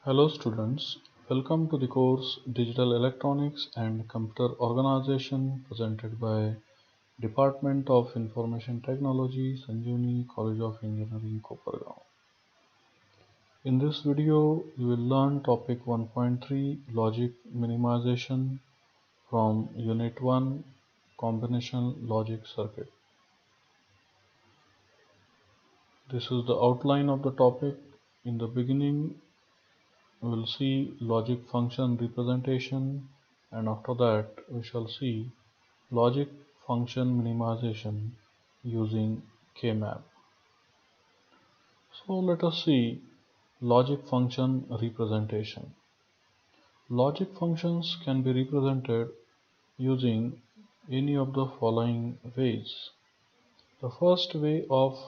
Hello students, welcome to the course Digital Electronics and Computer Organization presented by Department of Information Technology, Sanjeevani College of Engineering, Kopargaon. In this video, you will learn topic 1.3 Logic Minimization from Unit 1 Combination Logic Circuit. This is the outline of the topic. In the beginning, we will see logic function representation, and after that we shall see logic function minimization using K-map. So let us see logic function representation. Logic functions can be represented using any of the following ways. The first way of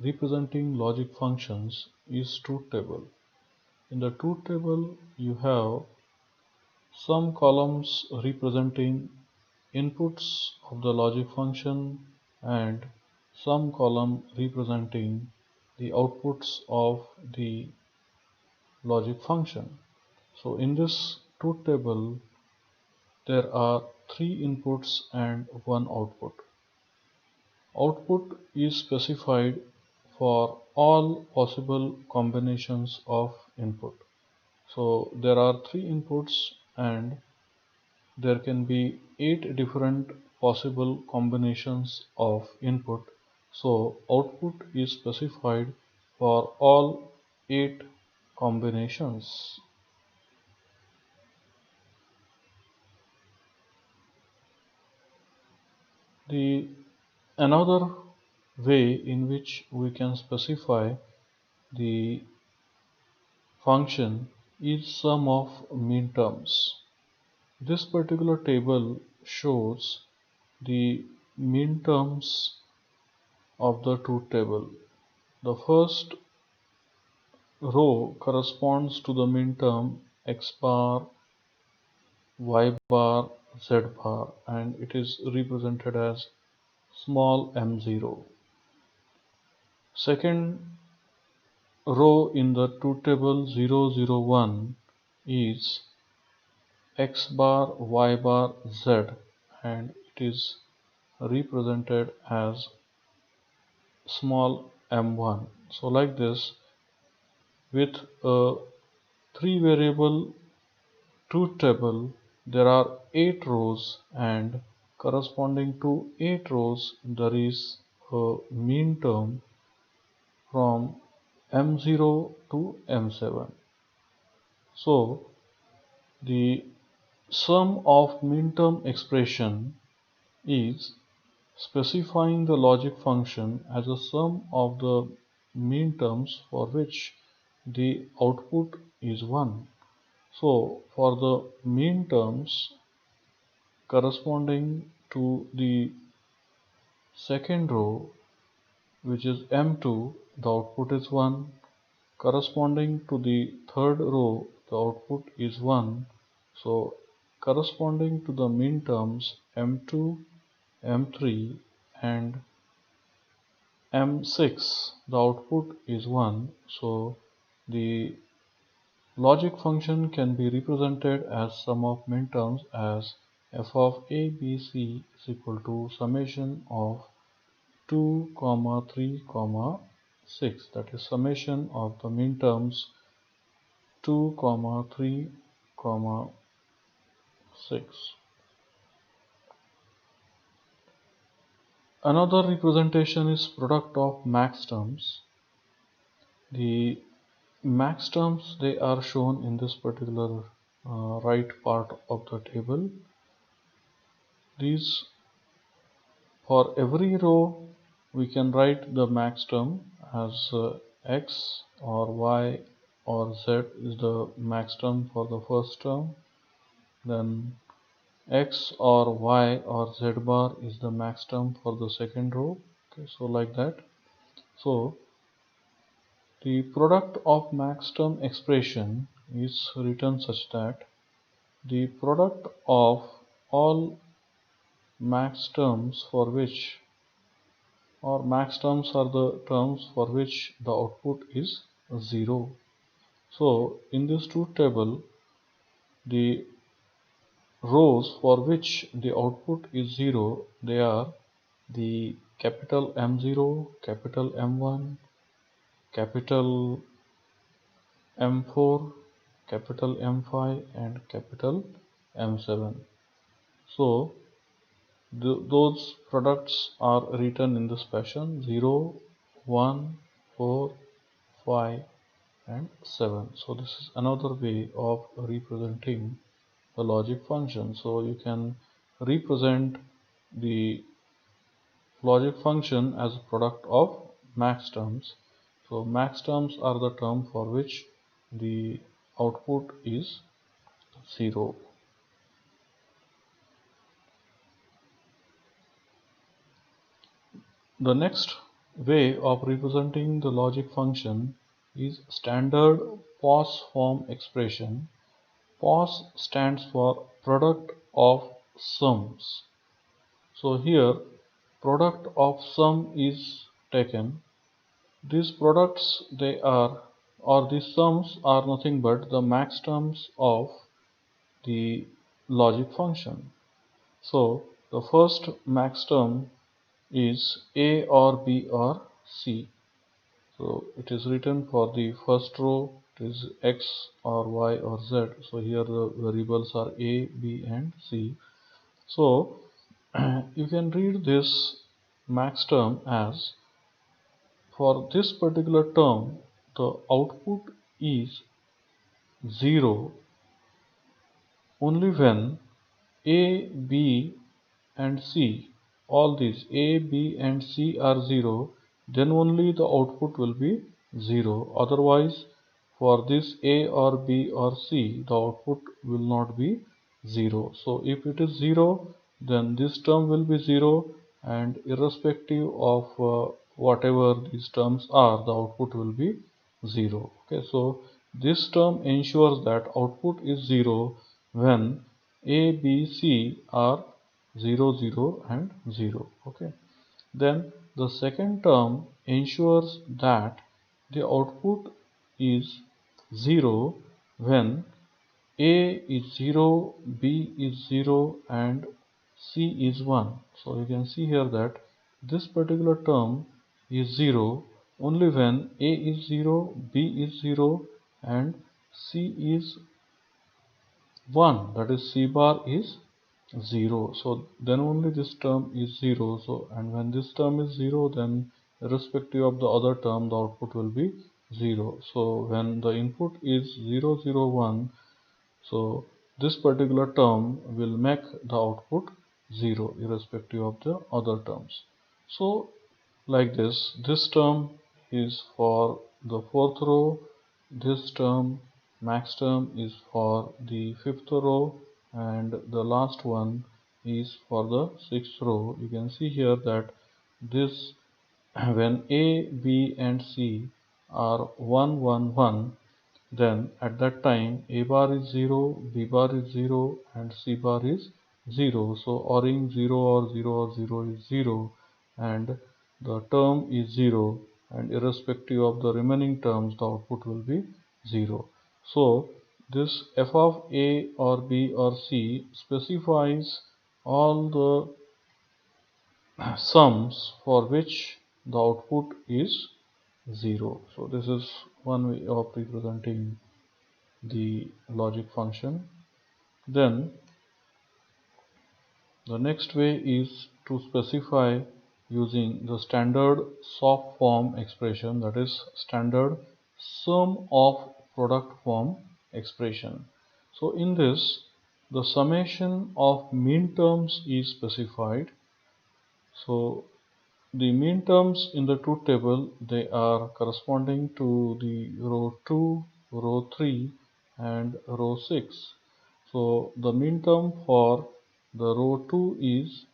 representing logic functions is truth table. In the truth table, you have some columns representing inputs of the logic function and some column representing the outputs of the logic function. So in this truth table, there are 3 inputs and 1 output. Output is specified for all possible combinations of input. So there are 3 inputs and there can be 8 different possible combinations of input. So output is specified for all 8 combinations. The another way in which we can specify the function is sum of minterms. This particular table shows the minterms of the truth table. The first row corresponds to the minterm x bar, y bar, z bar, and it is represented as small m0. Second row in the truth table 001 is x bar, y bar, z, and it is represented as small m1. So like this, with a 3 variable truth table, there are 8 rows, and corresponding to 8 rows there is a mean term from m0 to m7. So the sum of minterm expression is specifying the logic function as a sum of the minterms for which the output is 1. So for the minterms corresponding to the second row, which is m2, the output is 1. Corresponding to the third row, the output is 1. So corresponding to the minterms m2, m3 and m6, the output is 1. So the logic function can be represented as sum of minterms as f of a, b, c is equal to summation of 2, 3, 6. That is summation of the minterms 2, 3, 6. Another representation is product of max terms. The max terms, they are shown in this particular right part of the table. These, for every row we can write the max term as x or y or z is the max term for the first term, then x or y or z bar is the max term for the second row. Okay, so like that. So the product of max term expression is written such that the product of all max terms for which, or max terms are the terms for which the output is 0. So in this truth table, the rows for which the output is 0, they are the capital M0, capital M1, capital M4, capital M5 and capital M7. So those products are written in this fashion: 0, 1, 4, 5 and 7. So this is another way of representing the logic function. So you can represent the logic function as a product of max terms. So max terms are the term for which the output is 0. The next way of representing the logic function is standard POS form expression. POS stands for product of sums. So here product of sum is taken. These products, they are, or these sums are nothing but the max terms of the logic function. So the first max term is A or B or C. So it is written for the first row, it is X or Y or Z. So here the variables are A, B and C. So you can read this max term as, for this particular term, the output is 0 only when A, B and C, all these A, B and C are 0, then only the output will be 0. Otherwise, for this A or B or C, the output will not be 0. So if it is 0, then this term will be 0, and irrespective of whatever these terms are, the output will be 0. Okay, so this term ensures that output is 0 when A, B, C are 0, 0 and 0. Okay, then the second term ensures that the output is 0 when A is 0, B is 0 and C is 1. So you can see here that this particular term is 0 only when A is 0, B is 0 and C is 1, that is C bar is 0. So then only this term is 0. So, and when this term is 0, then irrespective of the other term, the output will be 0. So when the input is 0, 0, 1, so this particular term will make the output 0 irrespective of the other terms. So like this term is for the fourth row, this term max term is for the fifth row, and the last one is for the sixth row. You can see here that this when A, B and C are 1, 1, 1, then at that time A bar is 0, B bar is 0 and C bar is 0. So ORing 0 or 0 or 0 is 0 and the term is 0, and irrespective of the remaining terms the output will be 0. So this f of A or B or C specifies all the sums for which the output is 0. So this is one way of representing the logic function. Then the next way is to specify using the standard SOP form expression, that is standard sum of product form expression. So in this, the summation of mean terms is specified. So the mean terms in the truth table, they are corresponding to the row 2, row 3 and row 6. So the mean term for the row 2 is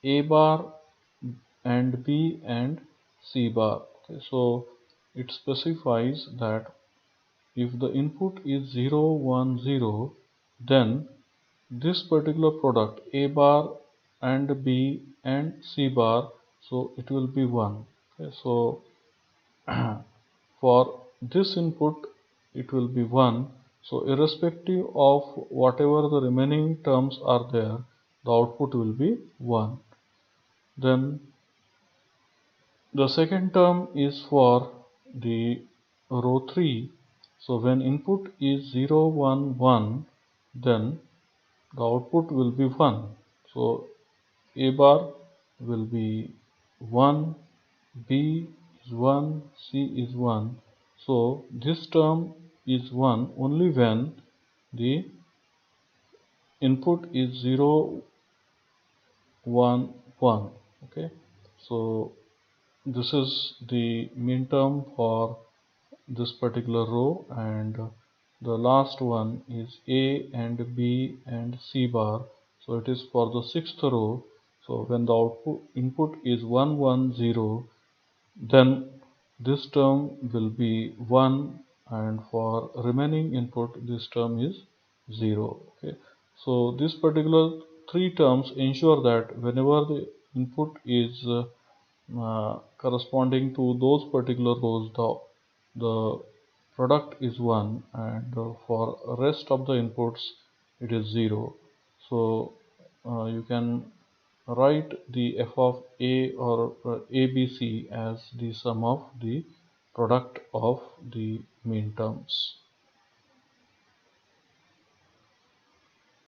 A bar and B and C bar. Okay, so it specifies that if the input is 0, 1, 0, then this particular product A bar and B and C bar, so it will be 1. Okay, so for this input, it will be 1. So irrespective of whatever the remaining terms are there, the output will be 1. Then the second term is for the row 3. So when input is 0, 1, 1, then the output will be 1. So A bar will be 1, B is 1, C is 1. So this term is 1 only when the input is 0, 1, 1. Okay, so this is the min term for this particular row, and the last one is A and B and C bar. So it is for the sixth row. So when the output input is 1, 1, 0, then this term will be 1, and for remaining input this term is 0. Okay, so this particular three terms ensure that whenever the input is corresponding to those particular rows, the product is 1, and for rest of the inputs it is 0. So you can write the f of a or abc as the sum of the product of the min terms.